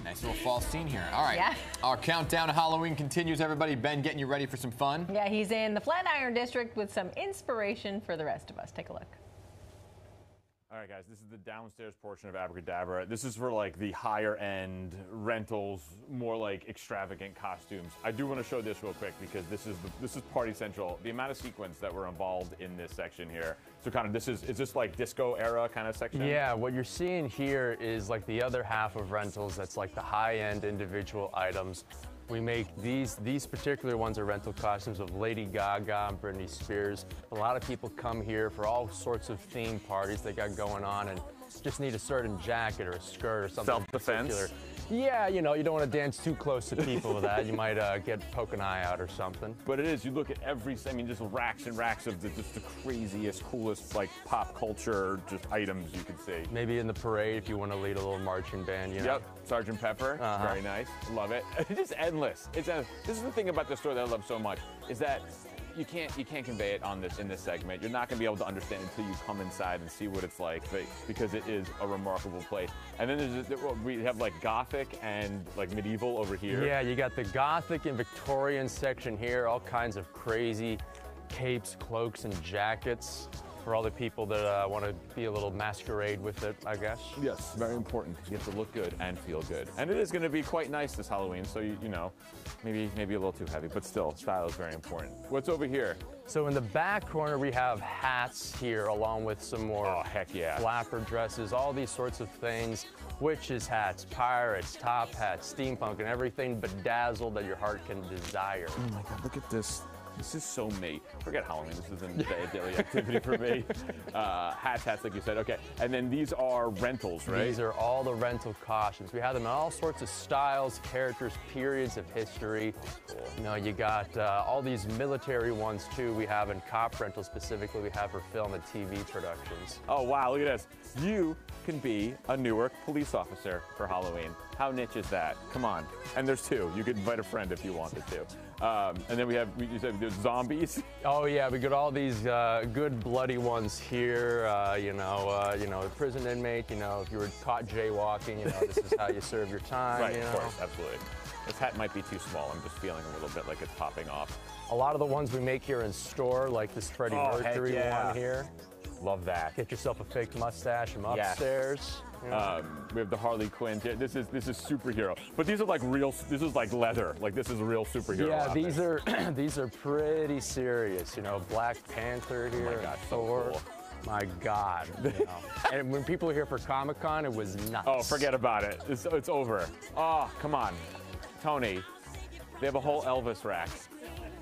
Nice little fall scene here. All right. Yeah. Our countdown to Halloween continues, everybody. Ben getting you ready for some fun. Yeah, he's in the Flatiron District with some inspiration for the rest of us. Take a look. All right, guys, this is the downstairs portion of Abracadabra. This is for like the higher end rentals, more like extravagant costumes. I do want to show this real quick because this is Party Central. The amount of sequins that were involved in this section here. So kind of is this like disco era kind of section? Yeah, what you're seeing here is like the other half of rentals. That's like the high end individual items. We make these particular ones are rental costumes of Lady Gaga and Britney Spears. A lot of people come here for all sorts of theme parties they got going on and just need a certain jacket or a skirt or something. Self-defense? particular. Yeah, you know, you don't want to dance too close to people with that. You might poke an eye out or something. But it is, you look at just racks and racks of just the craziest, coolest, like pop culture just items you could see. Maybe in the parade if you want to lead a little marching band, you know? Yep, Sergeant Pepper, very nice, love it. It's just endless. This is the thing about the store that I love so much, is that you can't convey it in this segment. You're not going to be able to understand it until you come inside and see what it's like, because it is a remarkable place. And then we have like Gothic and like medieval over here. Yeah, you got the Gothic and Victorian section here, all kinds of crazy capes, cloaks, and jackets for all the people that want to be a little masquerade with it, I guess. Yes, very important. You have to look good and feel good. And it is going to be quite nice this Halloween, so you know, maybe a little too heavy, but still, style is very important. What's over here? So in the back corner, we have hats here, along with some more heck yeah, flapper dresses, all these sorts of things. Witches hats, pirates, top hats, steampunk, and everything bedazzled that your heart can desire. Oh my God, look at this. This is so me. Forget Halloween. This isn't a daily activity for me. Hats, like you said. Okay. And then these are rentals, right? These are all the rental costumes. We have them in all sorts of styles, characters, periods of history. Cool. You know, you got all these military ones too. We have in cop rental specifically. We have for film and TV productions. Oh wow! Look at this. You can be a Newark police officer for Halloween. How niche is that? Come on. And there's two. You could invite a friend if you wanted to. And then you said there's zombies. Oh yeah, we got all these good bloody ones here. You know, prison inmate. You know, if you were caught jaywalking, you know, this is how you serve your time. Right, you know? Of course, absolutely. This hat might be too small. I'm just feeling a little bit like it's popping off. A lot of the ones we make here in store, like this Freddie Mercury one here. Love that. Get yourself a fake mustache from upstairs. Yes. We have the Harley Quinn here. This is superhero, but these are like real. This is like leather. Like this is a real superhero. Yeah, outfit. these are pretty serious. You know, Black Panther here. Oh my God, Thor. so cool. My God. You know. And when people were here for Comic-Con, it was nuts. Oh, forget about it. It's over. Oh, come on, Tony. They have a whole Elvis rack.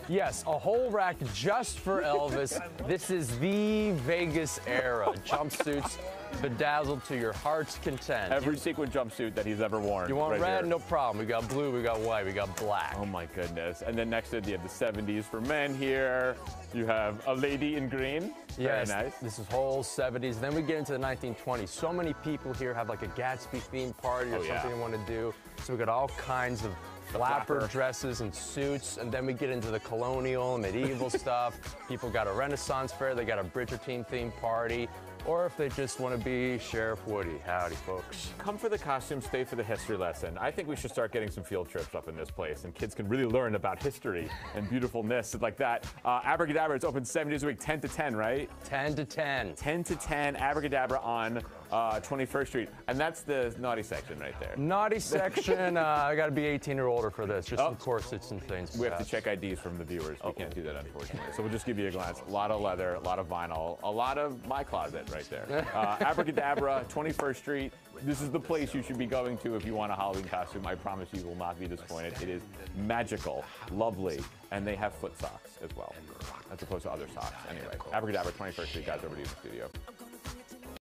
Yes, a whole rack just for Elvis. This is the Vegas era. Jumpsuits bedazzled to your heart's content. Every sequin jumpsuit that he's ever worn. You want right red? Here. No problem. We got blue, we got white, we got black. Oh my goodness. And then next to it, you have the 70s for men here. You have a lady in green. Yes, very nice. This is whole 70s. Then we get into the 1920s. So many people here have like a Gatsby themed party or something they want to do. So we got all kinds of flapper dresses and suits, and then we get into the colonial and medieval stuff. People got a Renaissance fair, they got a Bridgerton themed party, or if they just want to be Sheriff Woody. Howdy, folks. Come for the costume, stay for the history lesson. I think we should start getting some field trips up in this place, and kids can really learn about history and beautifulness like that. Abracadabra, it's open 7 days a week, 10 to 10, right? 10 to 10. 10 to 10, Abracadabra on 21st Street. And that's the naughty section right there. Naughty section, I got to be 18 or older for this, just some corsets and things. We have to check IDs from the viewers. We can't do that, unfortunately. So we'll just give you a glance. A lot of leather, a lot of vinyl, a lot of my closet right there. Abracadabra, 21st Street. This is the place you should be going to if you want a Halloween costume. I promise you will not be disappointed. It is magical, lovely, and they have foot socks as well, as opposed to other socks. Anyway, Abracadabra, 21st Street, guys, over to you in the studio.